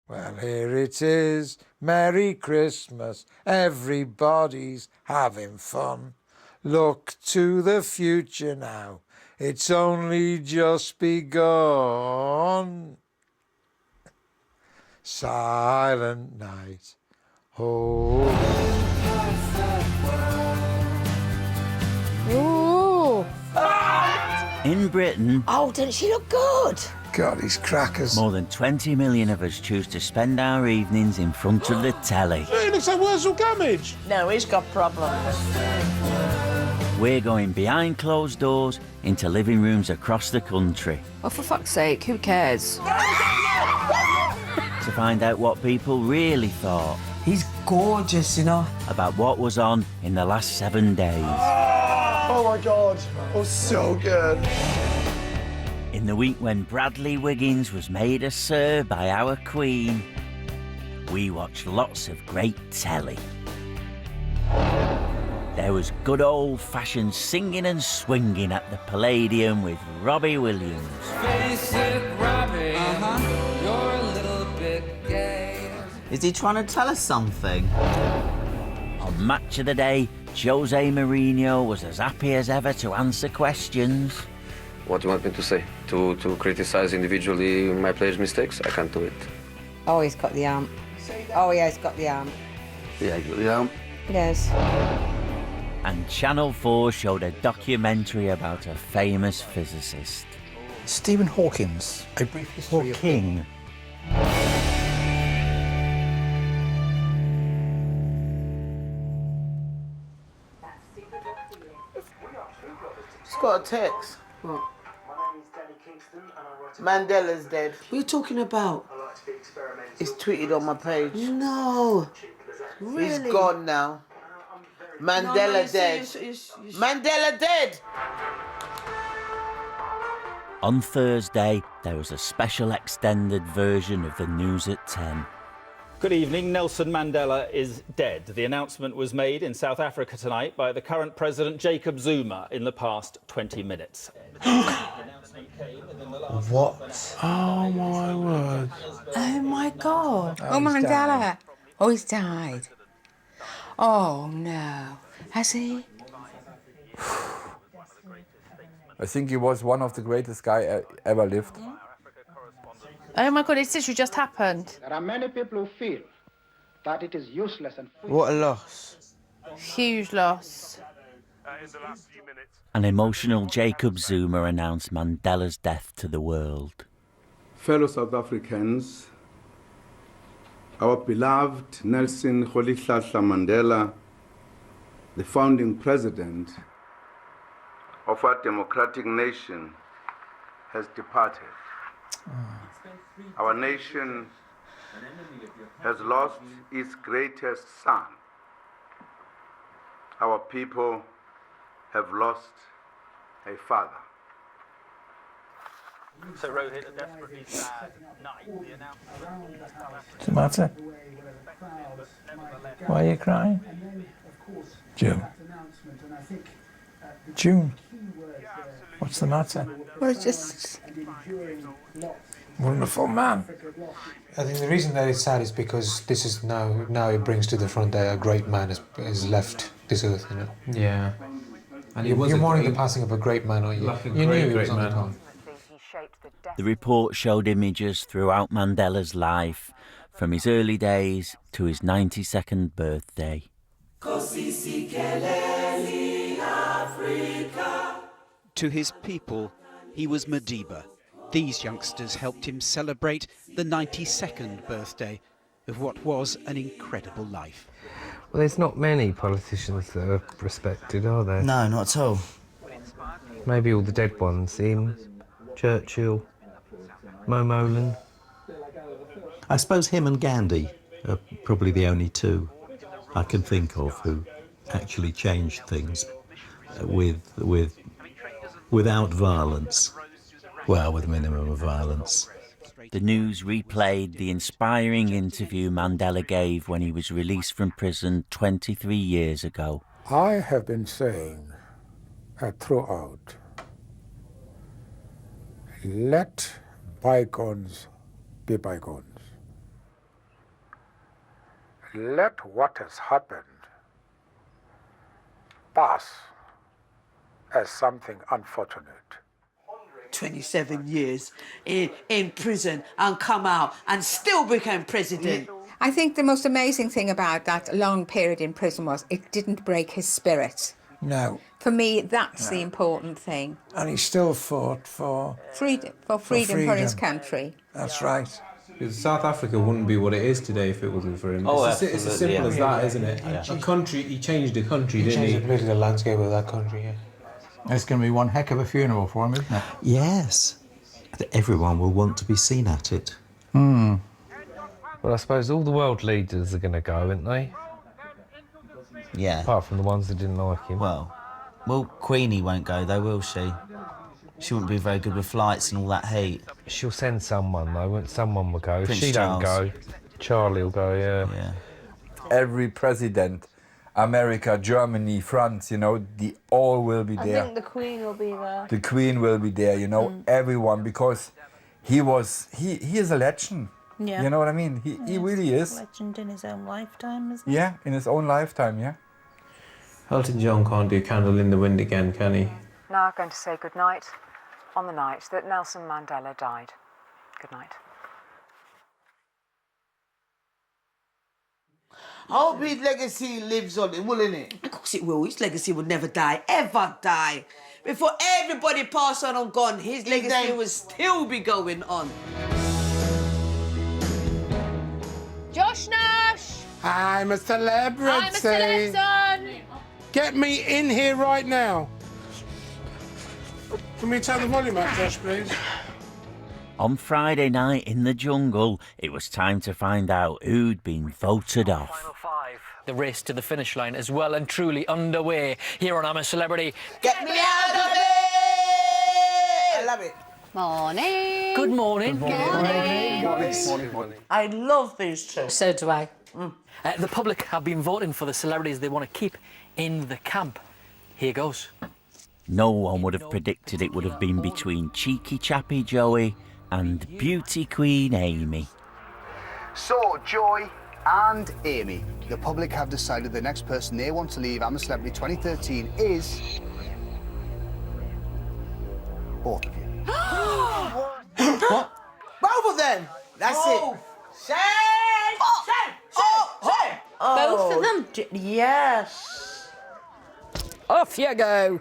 Well, here it is. Merry Christmas. Everybody's having fun. Look to the future now. It's only just begun. Silent night. Oh. Ooh. In Britain, Oh, doesn't she look good? God, these crackers. more than 20 million of us choose to spend our evenings in front of the telly. Hey, looks like Wurzel Gummidge. No, he's got problems. We're going behind closed doors into living rooms across the country Oh, for fuck's sake, who cares? to find out what people really thought He's gorgeous, you know. about what was on in the last 7 days. Oh my God. Oh, so good. In the week when Bradley Wiggins was made a Sir by our Queen, we watched lots of great telly. There was good old-fashioned singing and swinging at the Palladium with Robbie Williams. Basic Robbie, you're a little bit gay. Is he trying to tell us something? On Match of the Day, Jose Mourinho was as happy as ever to answer questions. What do you want me to say? To criticize individually my players' mistakes? I can't do it. Oh, he's got the arm. Oh, yeah, he's got the arm. Yeah, yeah. Yes. And Channel 4 showed a documentary about a famous physicist. Stephen Hawkins. A brief history of... King. He's got a text. What? Mandela's dead. What are you talking about? It's tweeted on my page. No. Really? He's gone now. Mandela dead. Mandela dead! On Thursday, there was a special extended version of the news at 10. Good evening. Nelson Mandela is dead. The announcement was made in South Africa tonight by the current president, Jacob Zuma, in the past 20 minutes. What? Oh, my word. Oh, my God. Oh, he's Mandela. died. Oh, he's died. Oh, no. Has he? I think he was one of the greatest guy ever lived. Oh my God, it's literally just happened. There are many people who feel that it is useless and What a loss. Huge loss. An emotional Jacob Zuma announced Mandela's death to the world. Fellow South Africans, our beloved Nelson Rolihlahla Mandela, the founding president of our democratic nation, has departed. Our nation has lost its greatest son. Our people have lost a father. So Rohit, a desperately sad night. The announcement. What's the matter? Why are you crying? June. June. What's the matter? Well, it's just... Wonderful man. I think the reason that it's sad is because this is now it brings to the front that a great man has left this earth, you know. Yeah. And You're mourning the passing of a great man, aren't you? Like a You knew he was great on the man. top. The report showed images throughout Mandela's life, from his early days to his 92nd birthday. To his people, he was Madiba. These youngsters helped him celebrate the 92nd birthday of what was an incredible life. Well, there's not many politicians that are respected, are there? No, not at all. Maybe all the dead ones. Him, Churchill, Momolan. I suppose him and Gandhi are probably the only two I can think of who actually changed things without violence. Well, with a minimum of violence. The news replayed the inspiring interview Mandela gave when he was released from prison 23 years ago. I have been saying throughout, let bygones be bygones. let what has happened pass as something unfortunate. 27 years in prison and come out and still became president. I think the most amazing thing about that long period in prison was it didn't break his spirit. No. For me, that's the important thing. And he still fought for freedom for his country. That's right. Because South Africa wouldn't be what it is today if it wasn't for him. Oh, it's as simple as that, isn't it? Yeah. He changed the country, didn't he? Changed the political landscape of that country, yeah. It's going to be one heck of a funeral for him, isn't it? Yes. Everyone will want to be seen at it. Well, I suppose all the world leaders are going to go, aren't they? Yeah. Apart from the ones that didn't like him. Well, Queenie won't go though, will she? She wouldn't be very good with flights and all that heat. She'll send someone though, someone will go. If Prince she Charles. don't go, Charlie will go, yeah. Every president, America, Germany, France, you know, all will be there. I think the Queen will be there. The Queen will be there, you know, everyone, because he is a legend. Yeah. You know what I mean? He really is. Legend in his own lifetime, isn't Yeah, in his own lifetime, yeah. Elton John can't do Candle in the Wind again, can he? Now I'm going to say goodnight on the night that Nelson Mandela died. Good night. I hope his legacy lives on, wouldn't it? Of course it will. His legacy will never die, ever die. Before everybody pass on and gone, his legacy will still be going on. Josh Nash! I'm a celebrity. I'm a celebson! Get me in here right now. Can we turn the volume up, Josh, please? On Friday night in the jungle, it was time to find out who'd been voted off. The race to the finish line is well and truly underway here on I'm a Celebrity. Get me out of it! I love it. Morning. Good morning. I love these two. So do I. The public have been voting for the celebrities they want to keep in the camp. Here goes. No one would have predicted it would have been between Cheeky Chappy Joey and Beauty Queen Amy. So, Joy and Amy, the public have decided the next person they want to leave I'm a Celebrity 2013 is... both of you. What? Both of them? That's it. Shame! Shame! Both of them? Yes. Off you go.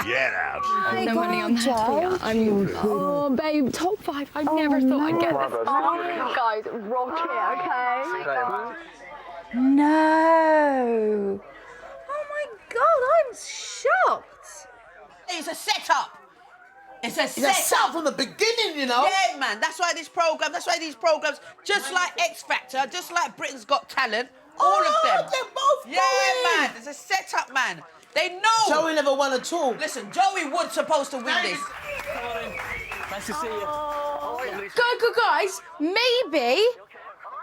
Get out. No money on that. Oh, babe, top 5. I never thought I'd get this. Oh, guys, rock it, okay? No. Oh my God, I'm shocked. It's a setup. It's a setup from the beginning, you know. Yeah, man. That's why these programs, just like X Factor, just like Britain's Got Talent, all of them. They're both going. Man. It's a setup, man. They know. Joey never won at all. Listen, Joey Wood's supposed to win this. Nice to see you. Go, guys. Maybe,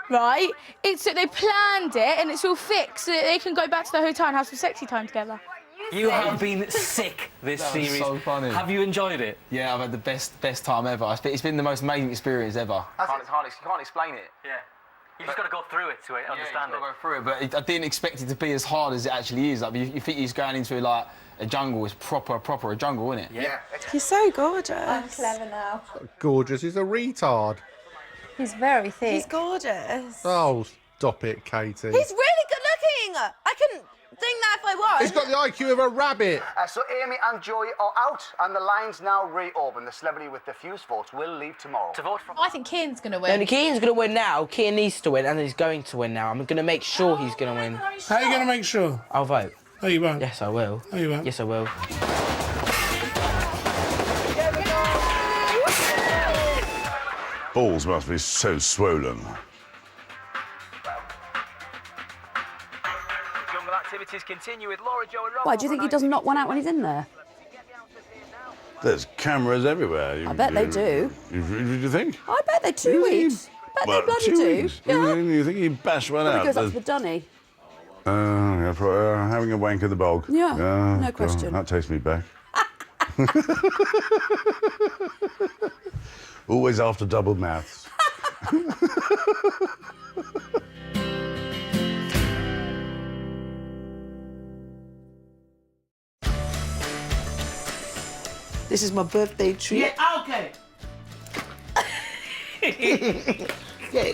right, it's that they planned it and it's all fixed so that they can go back to the hotel and have some sexy time together. You have been sick this series. So funny. Have you enjoyed it? Yeah, I've had the best time ever. It's been the most amazing experience ever. You can't explain it. Yeah. You just got to go through it to understand it. Go through it, but I didn't expect it to be as hard as it actually is. Like, you think he's going into like a jungle, it's proper a jungle, isn't it? Yeah. He's so gorgeous. I'm clever now. Gorgeous. He's a retard. He's very thick. He's gorgeous. Oh, stop it, Katie. He's really good looking. I can think that if I want. He's got the IQ of a rabbit. So Amy and Joy are out, and the lines now reopen. The celebrity with the fewest votes will leave tomorrow. To vote for. I think Kian's going to win. No, Kian's going to win now. Kian needs to win, and he's going to win now. I'm going to make sure he's going to win. How are you going to make sure? I'll vote. No, you won't. Yes, I will. No, you won't. Yes, I will. Balls must be so swollen. Jungle activities continue with Laura, Joe and Rob. Why, do you think he doesn't knock one out when he's in there? There's cameras everywhere. I bet they do. You think? I bet they 2 weeks. Bet they bloody do. Yeah. You think he'd bash one Probably out? goes up to the dunny. Having a wank at the bog. Yeah, no question. That takes me back. Always after double maths. This is my birthday treat. Yeah, okay. Yeah.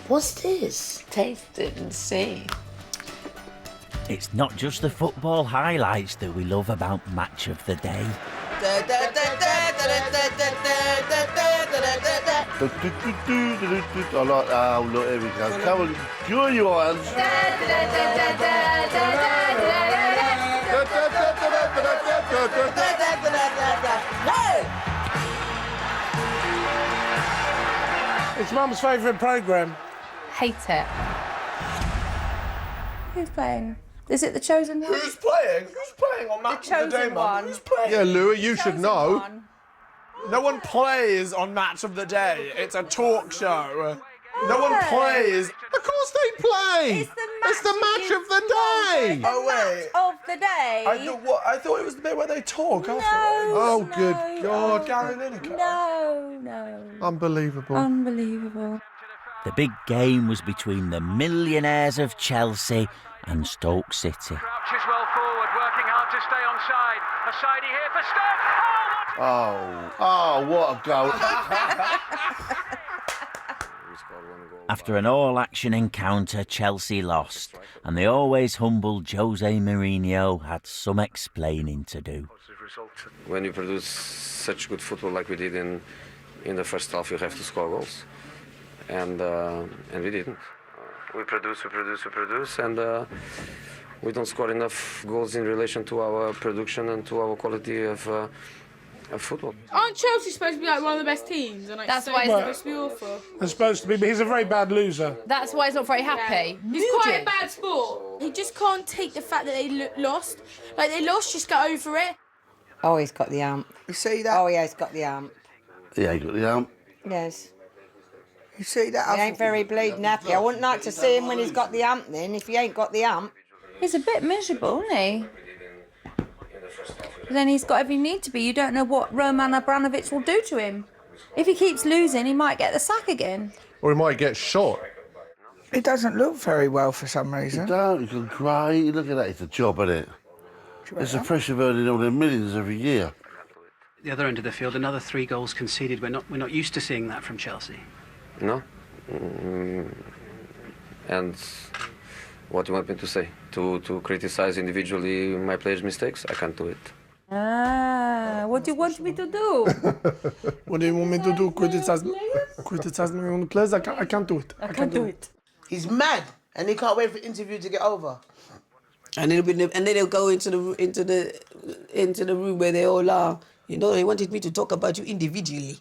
What's this? Taste it and see. It's not just the football highlights that we love about Match of the Day. I like, oh, look, here we go. Come on, enjoy your hands. It's Mum's favourite programme. Hate it. Who's playing? Is it The Chosen One? Who's playing? Who's playing on Match of the Day, Mum? Who's playing? Yeah, Louis, you should know. One. No one plays on Match of the Day. It's a talk show. No one plays. Of course they play. It's the match of the day. Oh wait. Of the day. I thought it was the bit where they talk afterwards. Oh, good God. Gary Lineker. No. Unbelievable. Unbelievable. The big game was between the millionaires of Chelsea and Stoke City. Crouches well forward, working hard to stay on side. A sidey here for Stoke. Oh, what a goal. After an all-action encounter, Chelsea lost, and the always humble Jose Mourinho had some explaining to do. When you produce such good football like we did in the first half, you have to score goals, and we didn't. We produce, and we don't score enough goals in relation to our production and to our quality of football. Aren't Chelsea supposed to be like one of the best teams? And like, That's so why it's it's- supposed to be awful. They're supposed to be, but he's a very bad loser. That's why he's not very happy. He's quite a bad sport. He just can't take the fact that they lost. Like, they lost, just get over it. Oh, he's got the amp. You see that? Oh, yeah, he's got the amp. Yeah, you got the arm. Yes. You see that? He ain't very bleeding happy. I wouldn't like to see him when he's got the amp then, if he ain't got the amp. He's a bit miserable, isn't he? But then he's got every need to be. You don't know what Roman Abramovich will do to him. If he keeps losing, he might get the sack again. Or he might get shot. It doesn't look very well for some You reason. don't, you can cry. Look at that, it's a job, isn't it? It's the pressure of earning all their millions every year. The other end of the field, another 3 goals conceded. We're not used to seeing that from Chelsea. No? And what do you want me to say? To criticize individually my players' mistakes? I can't do it. What do you want me to do? What do you want me to do? Criticize me on the players? I can't do it. I can't do it. He's mad, and he can't wait for the interview to get over. And then they'll go into the room where they all are. You know, they wanted me to talk about you individually.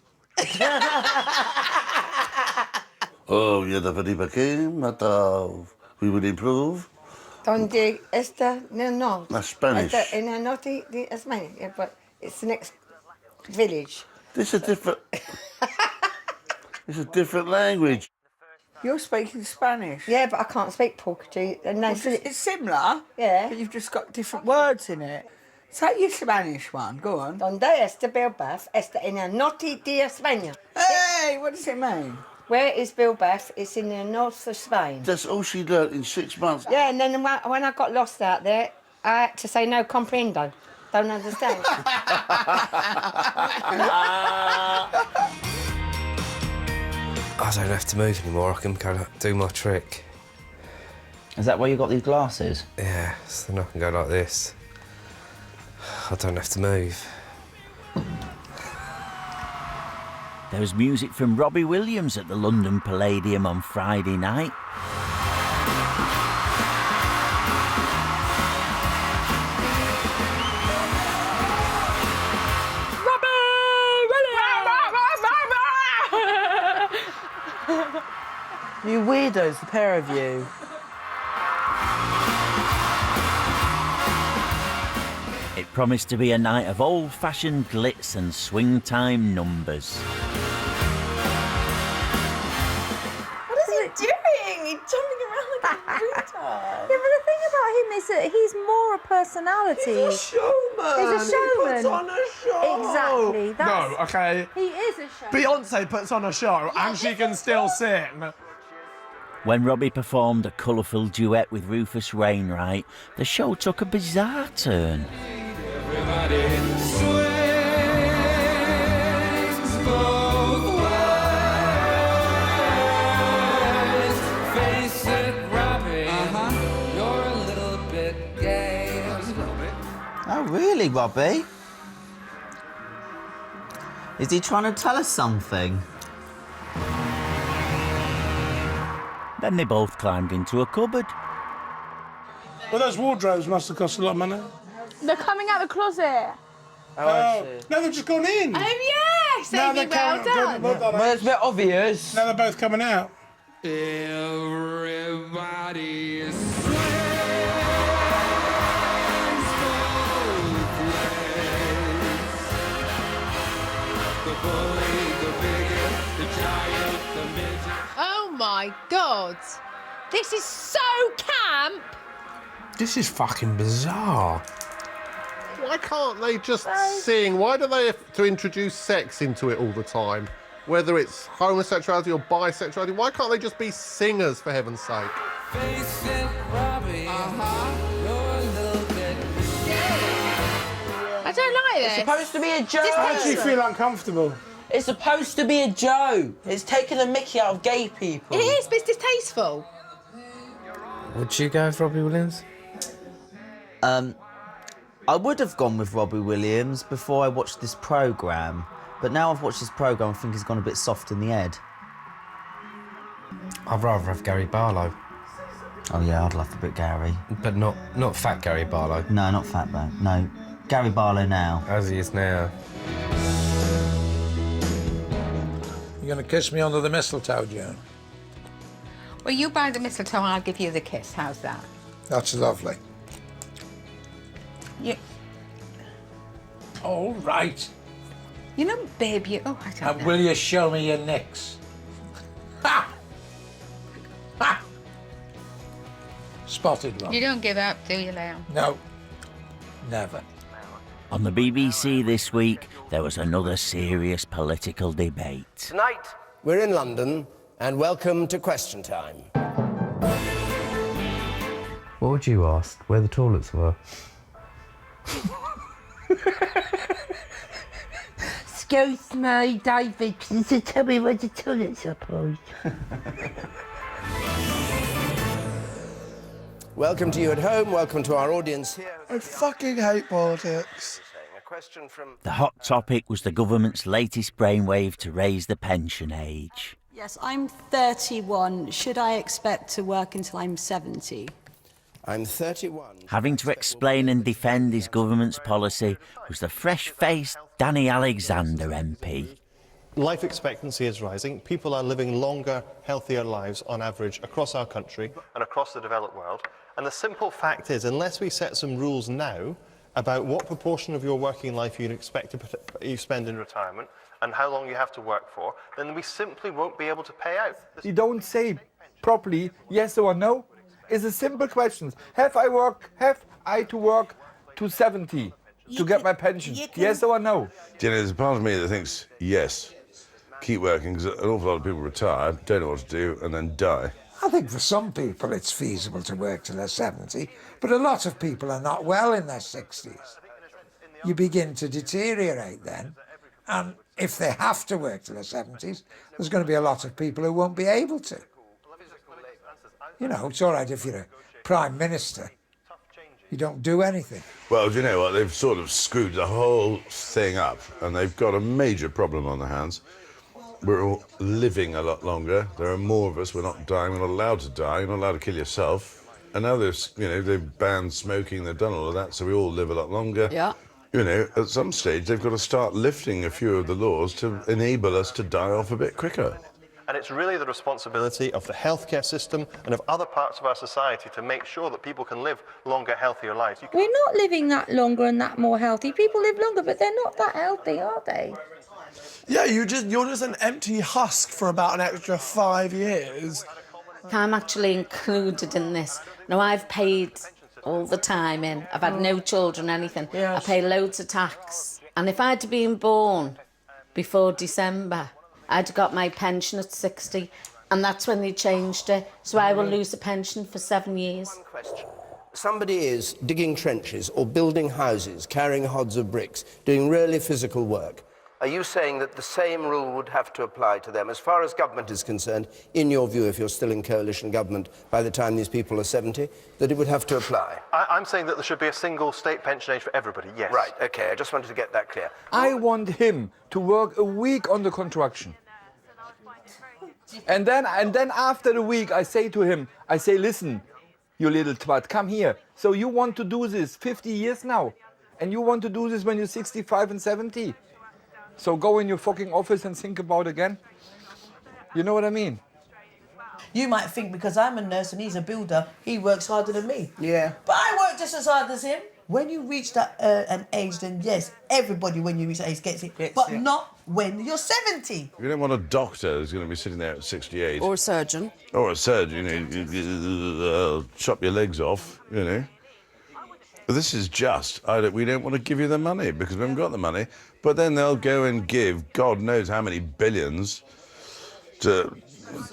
Oh, yeah, the very became, but we will improve. Donde esta, no. That's Spanish. Esta, en el norte de España, yeah, but it's the next village. This is a different... it's a different language. You're speaking Spanish. Yeah, but I can't speak Portuguese. And they said It's similar, yeah. but you've just got different words in it. Say your Spanish one, go on. Donde está Bilbao? Está en el norte de España. Hey, what does it mean? Where is Bilbao? It's in the north of Spain. That's all she learnt in 6 months. Yeah, and then when I got lost out there, I had to say no comprendo. Don't understand. I don't have to move anymore. I can kind of do my trick. Is that why you got these glasses? Yeah, so then I can go like this. I don't have to move. There was music from Robbie Williams at the London Palladium on Friday night. You weirdos, the pair of you. It promised to be a night of old-fashioned glitz and swing-time numbers. What is he doing? He's jumping around like a retard. Yeah, but the thing about him is that he's more a personality. He's a showman. He's a showman. He puts on a show. Exactly. That's, No, okay. He is a showman. Beyonce puts on a show and she can still sing. When Robbie performed a colourful duet with Rufus Wainwright, the show took a bizarre turn. Everybody swings both ways. Face it, Robbie. You're a little bit gay. Oh, really, Robbie? Is he trying to tell us something? Then they both climbed into a cupboard. Well, those wardrobes must have cost a lot of money. They're coming out the closet. Oh, no, they've just gone in. Oh, yes! No, Amy, they're well done. Well, it's a bit obvious. Now they're both coming out. Everybody Oh my God. This is so camp. This is fucking bizarre. Why can't they just sing? Why do they have to introduce sex into it all the time? Whether it's homosexuality or bisexuality, why can't they just be singers, for heaven's sake? Face it, Robbie. You're a little bit I don't like this. It's supposed to be a joke. I actually feel uncomfortable. It's supposed to be a joke. It's taking the mickey out of gay people. It is, but it's distasteful. Would you go with Robbie Williams? I would have gone with Robbie Williams before I watched this programme, but now I've watched this programme, I think he's gone a bit soft in the head. I'd rather have Gary Barlow. Oh yeah, I'd love a bit Gary. But not fat Gary Barlow. No, not fat though. No, Gary Barlow now. As he is now. You're going to kiss me under the mistletoe, Joan? Well, you buy the mistletoe, I'll give you the kiss. How's that? That's lovely. You, All right. you know, babe, you... Oh, I don't And know. will you show me your nicks? Ha! Ha! Spotted one. You don't give up, do you, Leon? No, never. On the BBC this week, there was another serious political debate. Tonight, we're in London, and welcome to Question Time. What would you ask? Where the toilets were? Excuse me, David, can you tell me where the toilets are, please? Welcome to you at home, welcome to our audience here. I fucking hate politics. A question from... The hot topic was the government's latest brainwave to raise the pension age. Yes, I'm 31. Should I expect to work until I'm 70? I'm 31. Having to explain and defend his government's policy was the fresh-faced Danny Alexander MP. Life expectancy is rising. People are living longer, healthier lives on average across our country and across the developed world. And the simple fact is, unless we set some rules now about what proportion of your working life you expect you spend in retirement and how long you have to work for, then we simply won't be able to pay out. You don't say properly yes or no. It's a simple question. Have I to work to 70 to get my pension? Yes or no? Do you know, there's a part of me that thinks yes, keep working, because an awful lot of people retire, don't know what to do, and then die. I think for some people it's feasible to work till they're 70, but a lot of people are not well in their 60s. You begin to deteriorate then, and if they have to work till their 70s, there's going to be a lot of people who won't be able to. You know, it's all right if you're a Prime Minister. You don't do anything. Well, do you know what? They've sort of screwed the whole thing up, and they've got a major problem on their hands. We're all living a lot longer. There are more of us. We're not dying. We're not allowed to die. You're not allowed to kill yourself. And now they've banned smoking. They've done all of that, so we all live a lot longer. Yeah. You know, at some stage, they've got to start lifting a few of the laws to enable us to die off a bit quicker. And it's really the responsibility of the healthcare system and of other parts of our society to make sure that people can live longer, healthier lives. We're not living that longer and that more healthy. People live longer, but they're not that healthy, are they? Yeah, you're just an empty husk for about an extra 5 years. I'm actually included in this. Now, I've paid all the time in. I've had no children, anything. Yes. I pay loads of tax. And if I'd been born before December, I'd got my pension at 60, and that's when they changed it. So I will lose a pension for 7 years. somebody is digging trenches or building houses, carrying hods of bricks, doing really physical work, are you saying that the same rule would have to apply to them? As far as government is concerned, in your view, if you're still in coalition government by the time these people are 70, that it would have to apply? I'm saying that there should be a single state pension age for everybody, yes. Right, OK, I just wanted to get that clear. I want him to work a week on the construction. And then after the week, I say to him, listen, you little twat, come here. So you want to do this 50 years now, and you want to do this when you're 65 and 70. So go in your fucking office and think about it again. You know what I mean? You might think because I'm a nurse and he's a builder, he works harder than me. Yeah. But I work just as hard as him. When you reach that an age, then yes, everybody when you reach that age gets it. But not when you're 70. You don't want a doctor who's going to be sitting there at 68. Or a surgeon. Or a surgeon, you chop your legs off, you know. This is just, we don't want to give you the money because we haven't got the money. But then they'll go and give God knows how many billions to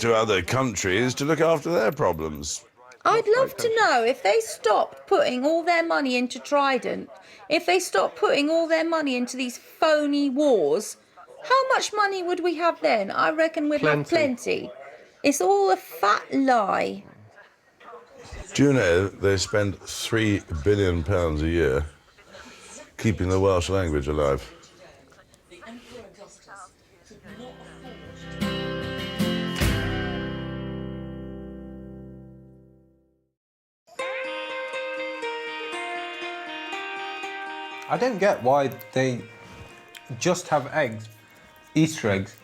other countries to look after their problems. I'd love to know if they stopped putting all their money into Trident, if they stopped putting all their money into these phony wars, how much money would we have then? I reckon we'd have plenty. It's all a fat lie. Do you know they spend £3 billion a year keeping the Welsh language alive? I don't get why they just have eggs, Easter eggs,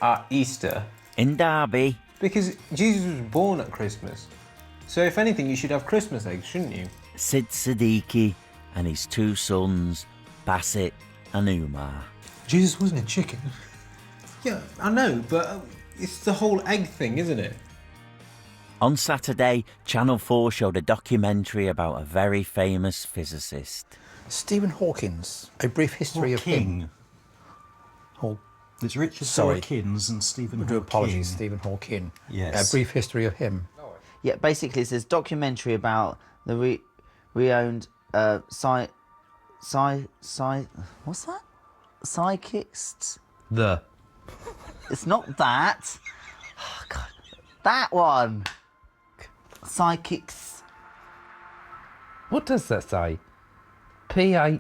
at Easter. In Derby. Because Jesus was born at Christmas. So if anything, you should have Christmas eggs, shouldn't you? Sid Siddiqui and his two sons, Bassett and Umar. Jesus wasn't a chicken. Yeah, I know, but it's the whole egg thing, isn't it? On Saturday, Channel 4 showed a documentary about a very famous physicist. Stephen Hawkins, A Brief History of Him. It's Richard Dawkins and Stephen Hawking. Apologies, Stephen Hawking. Yes. A Brief History of Him. Yeah, basically it's this documentary about the re-owned what's that? Psychics? It's not that. Oh, God. That one. Psychics. What does that say? PHYSICITS.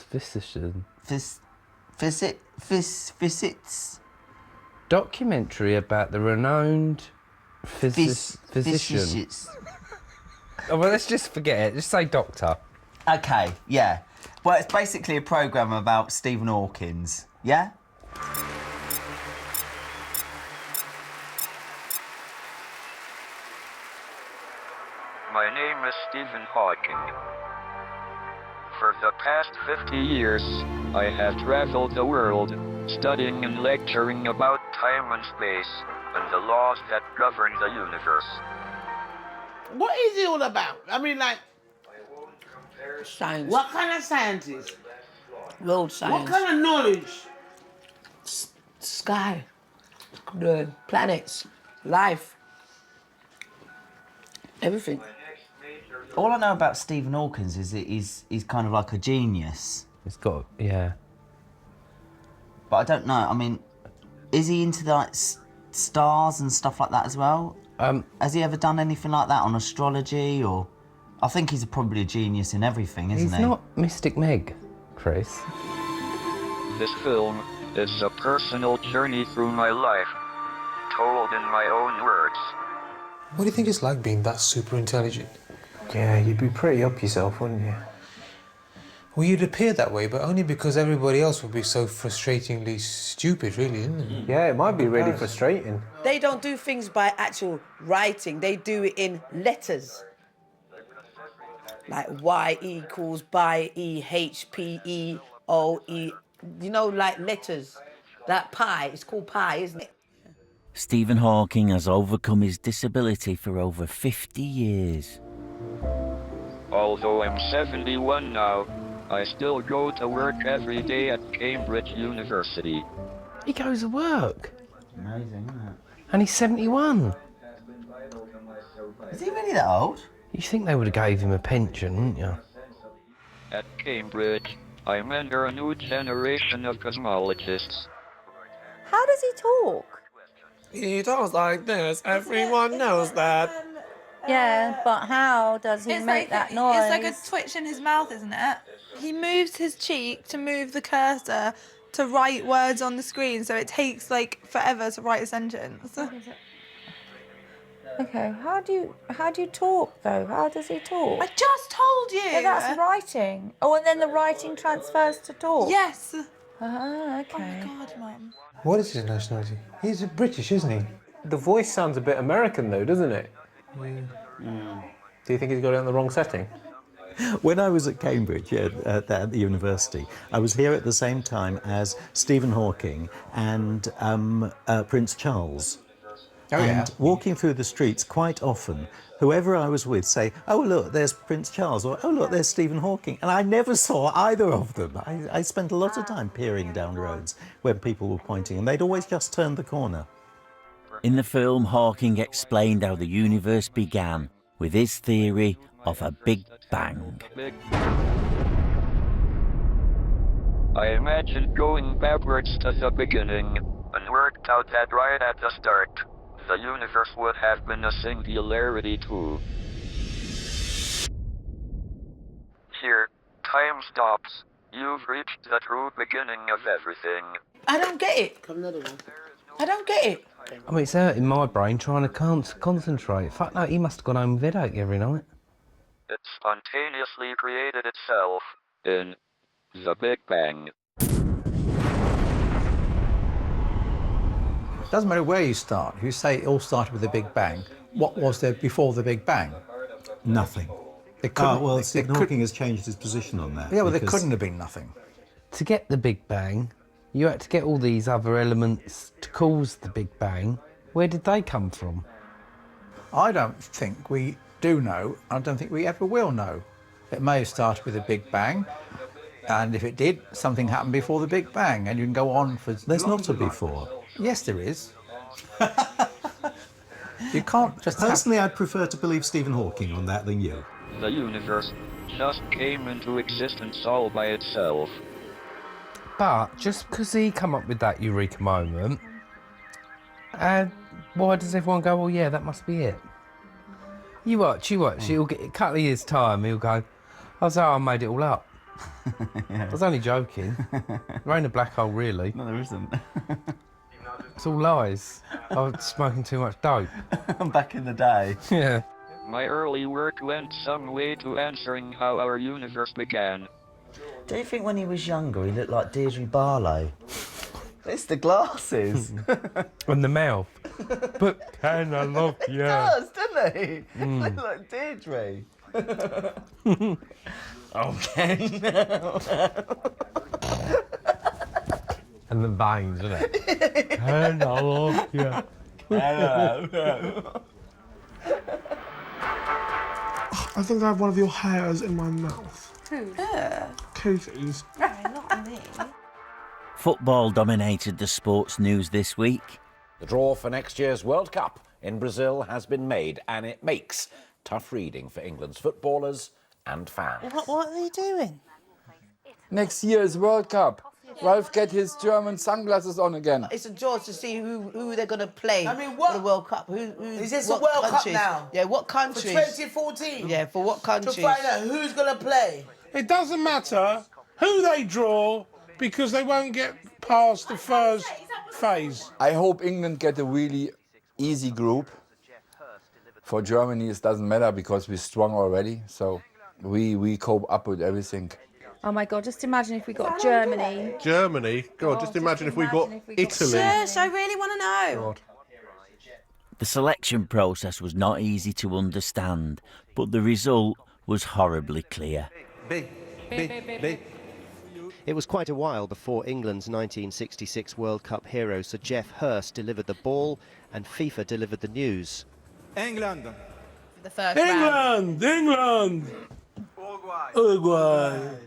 Physician. Physics. Documentary about the renowned physician. Oh, well, let's just forget it. Just say doctor. Okay, yeah. Well, it's basically a programme about Stephen Hawkins, yeah? My name is Stephen Hawking. For the past 50 years, I have traveled the world, studying and lecturing about time and space, and the laws that govern the universe. What is it all about? I mean, like... Science. What kind of sciences? World science. What kind of knowledge? Sky. The planets. Life. Everything. All I know about Stephen Hawkins is that he's kind of like a genius. He's got, yeah. But I don't know, I mean, is he into like stars and stuff like that as well? Has he ever done anything like that on astrology or... I think he's probably a genius in everything, isn't he? He's not Mystic Meg, Chris. This film is a personal journey through my life, told in my own words. What do you think it's like being that super intelligent? Yeah, you'd be pretty up yourself, wouldn't you? Well, you'd appear that way, but only because everybody else would be so frustratingly stupid, really, isn't it? Yeah, it might be really frustrating. They don't do things by actual writing. They do it in letters. Like Y equals by E, H, P, E, O, E. You know, like letters. That pi, it's called pi, isn't it? Stephen Hawking has overcome his disability for over 50 years. Although I'm 71 now, I still go to work every day at Cambridge University. He goes to work? Amazing, isn't it? And he's 71. Is he really that old? You think they would have gave him a pension, wouldn't you? At Cambridge, I mentor a new generation of cosmologists. How does he talk? He talks like this. Everyone knows that. Yeah, but how does he make that noise? It's like a twitch in his mouth, isn't it? He moves his cheek to move the cursor to write words on the screen, so it takes like forever to write a sentence. Okay, how do you talk though? How does he talk? I just told you. But that's writing. Oh, and then the writing transfers to talk. Yes. Ah, okay. Oh my God, Mum. What is his nationality? He's British, isn't he? The voice sounds a bit American though, doesn't it? Do you think he's got it in the wrong setting? When I was at Cambridge, at the university, I was here at the same time as Stephen Hawking and Prince Charles. Oh, yeah. And walking through the streets, quite often, whoever I was with say, "Oh, look, there's Prince Charles," or "Oh, look, there's Stephen Hawking." And I never saw either of them. I spent a lot of time peering down roads when people were pointing, and they'd always just turned the corner. In the film, Hawking explained how the universe began with his theory of a Big Bang. I imagined going backwards to the beginning and worked out that right at the start, the universe would have been a singularity too. Here, time stops. You've reached the true beginning of everything. I don't get it. I don't get it. I mean, it's hurting my brain trying to concentrate. Fuck no, he must have gone home with a headache every night. It spontaneously created itself in the Big Bang. Doesn't matter where you start. If you say it all started with the Big Bang, what was there before the Big Bang? Nothing. Stephen Hawking has changed his position on that. Yeah, well, there couldn't have been nothing. To get the Big Bang, you had to get all these other elements to cause the Big Bang. Where did they come from? I don't think we do know. I don't think we ever will know. It may have started with a Big Bang, and if it did, something happened before the Big Bang, and you can go on for... There's not a before. Yes, there is. You can't just... Personally, I'd prefer to believe Stephen Hawking on that than you. The universe just came into existence all by itself. But just because he come up with that eureka moment, why does everyone go, well, yeah, that must be it? You watch. He'll get a couple of years' time, he'll go, I made it all up. Yeah. I was only joking. There ain't a black hole, really. No, there isn't. It's all lies. I was smoking too much dope. Back in the day. Yeah. My early work went some way to answering how our universe began. Do you think when he was younger he looked like Deirdre Barlow? It's the glasses. And the mouth. But can I love you? He does, doesn't he? Mm. Look like Deirdre. Oh, Ken. And the veins, isn't it? Can I love you? I think I have one of your hairs in my mouth. Who? Katie's. No, not me. Football dominated the sports news this week. The draw for next year's World Cup in Brazil has been made, and it makes tough reading for England's footballers and fans. What are they doing? Next year's World Cup. Ralph get his German sunglasses on again. It's a draw to see who they're going to play I mean, what? for the World Cup. Is this what a World countries? Cup now? Yeah, what countries? For 2014? Yeah, for what countries? To find out who's going to play. It doesn't matter who they draw because they won't get past the first phase. I hope England get a really easy group. For Germany, it doesn't matter because we're strong already. So we cope up with everything. Oh my God, just imagine if we got Germany. Germany? God, just imagine if we got Italy. Shush, I really want to know. God. The selection process was not easy to understand, but the result was horribly clear. It was quite a while before England's 1966 World Cup hero Sir Geoff Hurst delivered the ball and FIFA delivered the news. England. The first round. England. Uruguay.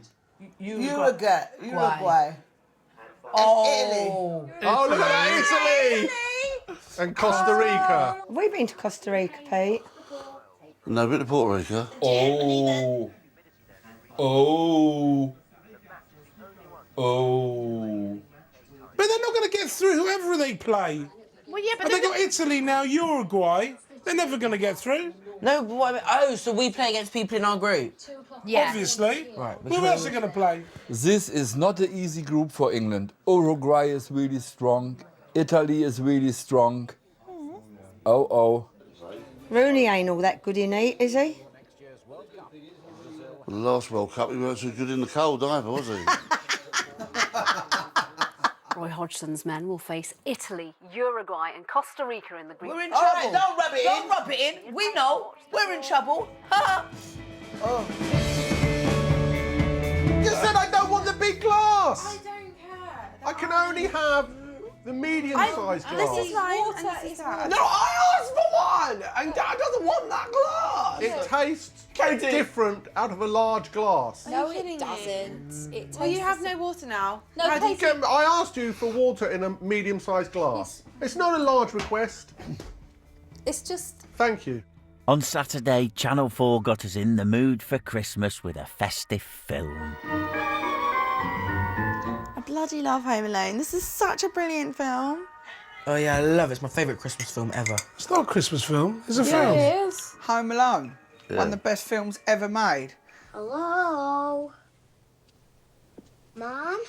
Uruguay. Oh, Italy. Oh, look at Italy! And Costa Rica. Have we been to Costa Rica, Pete? No, bit to Puerto Rico. Oh. Oh. Oh. But they're not going to get through whoever they play. Well, yeah, but And they got Italy now, Uruguay. They're never going to get through. No, but what, oh, so we play against people in our group? Obviously. Right. Who else are going to play? This is not an easy group for England. Uruguay is really strong. Italy is really strong. Oh. Rooney ain't all that good in it, is he? The last World Cup, he weren't so good in the cold either, was he? Roy Hodgson's men will face Italy, Uruguay and Costa Rica in the group. We're in trouble. All right, don't rub it in. Don't rub it in. We know. We're in trouble. Oh. You said I don't want the big glass. I don't care. I can only have the medium-sized glass. This is mine and this is mine. No, I asked for one, and Dad doesn't want that glass. It tastes different out of a large glass. No, it doesn't. It well, you have no water now. No, I asked you for water in a medium-sized glass. It's not a large request. It's just... Thank you. On Saturday, Channel 4 got us in the mood for Christmas with a festive film. I bloody love Home Alone. This is such a brilliant film. Oh yeah, I love it. It's my favourite Christmas film ever. It's not a Christmas film. It's a film. It is. Home Alone. Yeah. One of the best films ever made. Hello? Mom?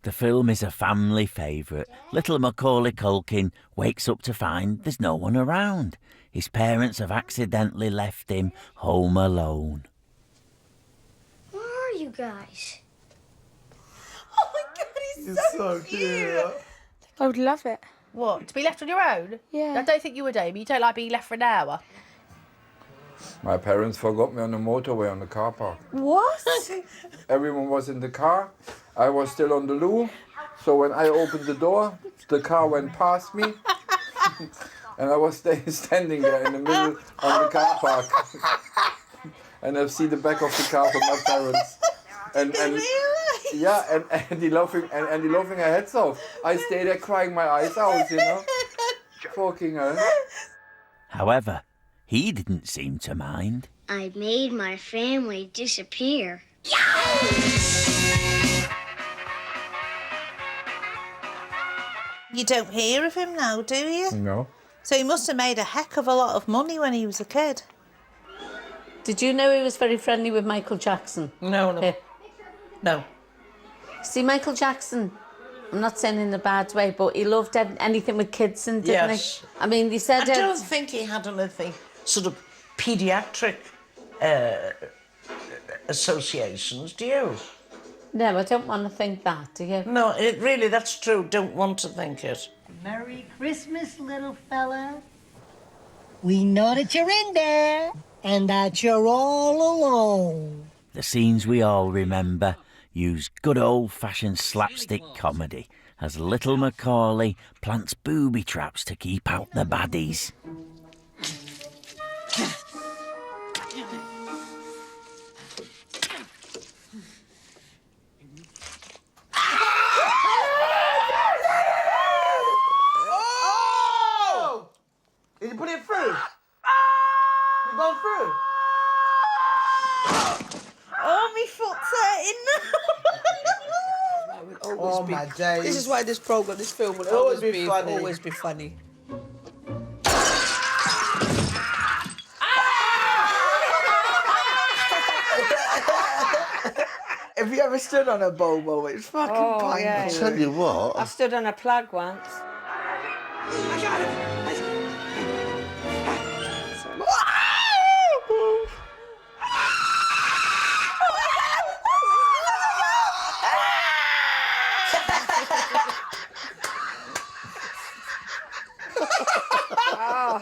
The film is a family favourite. Little Macaulay Culkin wakes up to find there's no one around. His parents have accidentally left him home alone. Where are you guys? Oh my God, he's so cute. I would love it. What, to be left on your own? Yeah. I don't think you would, Amy. You don't like being left for an hour. My parents forgot me on the motorway on the car park. What? Everyone was in the car. I was still on the loo. So when I opened the door, the car went past me. And I was standing there in the middle of the car park. And I see the back of the car from my parents. And yeah, and the laughing her heads off. I stayed there crying my eyes out, you know. Fucking hell. However, he didn't seem to mind. I made my family disappear. You don't hear of him now, do you? No. So he must have made a heck of a lot of money when he was a kid. Did you know he was very friendly with Michael Jackson? No. No. See, Michael Jackson, I'm not saying in a bad way, but he loved anything with kids and didn't Yes. he? I mean, they said... I don't think he had anything sort of paediatric associations, do you? No, I don't want to think that, do you? No, that's true. Don't want to think it. Merry Christmas, little fella. We know that you're in there and that you're all alone. The scenes we all remember use good old-fashioned slapstick comedy as little Macaulay plants booby traps to keep out the baddies. Oh! Did you put it through? You gone through? Oh, me foot's hurting. Oh my days. This is why this film will always be funny. Always be funny. Have you ever stood on a bobo? It's fucking painful. I tell you what. I stood on a plug once.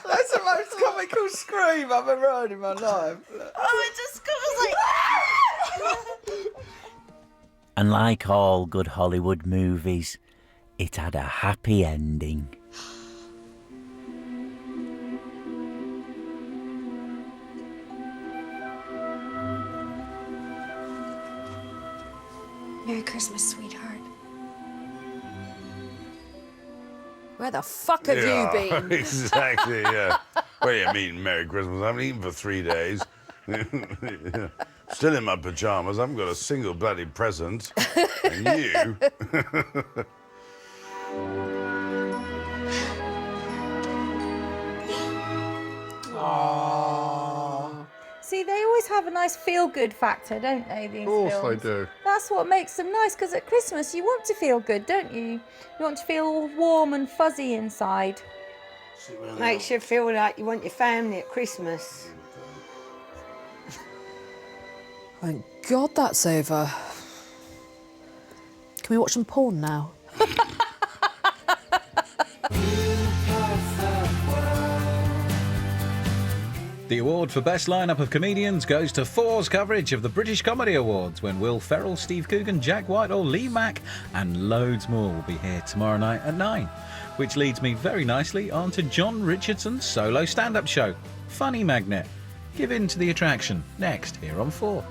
That's the most comical scream I've ever heard in my life. Oh, it just goes like... And like all good Hollywood movies, it had a happy ending. Merry Christmas, sweetheart. Where the fuck have you been? Exactly, yeah. What do you mean, Merry Christmas? I haven't eaten for 3 days. Still in my pyjamas. I haven't got a single bloody present. And you... See, they always have a nice feel-good factor, don't they, these films? Of course they do. That's what makes them nice, because at Christmas you want to feel good, don't you? You want to feel all warm and fuzzy inside. Makes you feel like you want your family at Christmas. Thank God that's over. Can we watch some porn now? The award for Best Lineup of Comedians goes to 4's coverage of the British Comedy Awards, when Will Ferrell, Steve Coogan, Jack Whitehall, Lee Mack and loads more will be here tomorrow night at 9. Which leads me very nicely on to John Richardson's solo stand-up show, Funny Magnet. Give in to the attraction, next here on 4.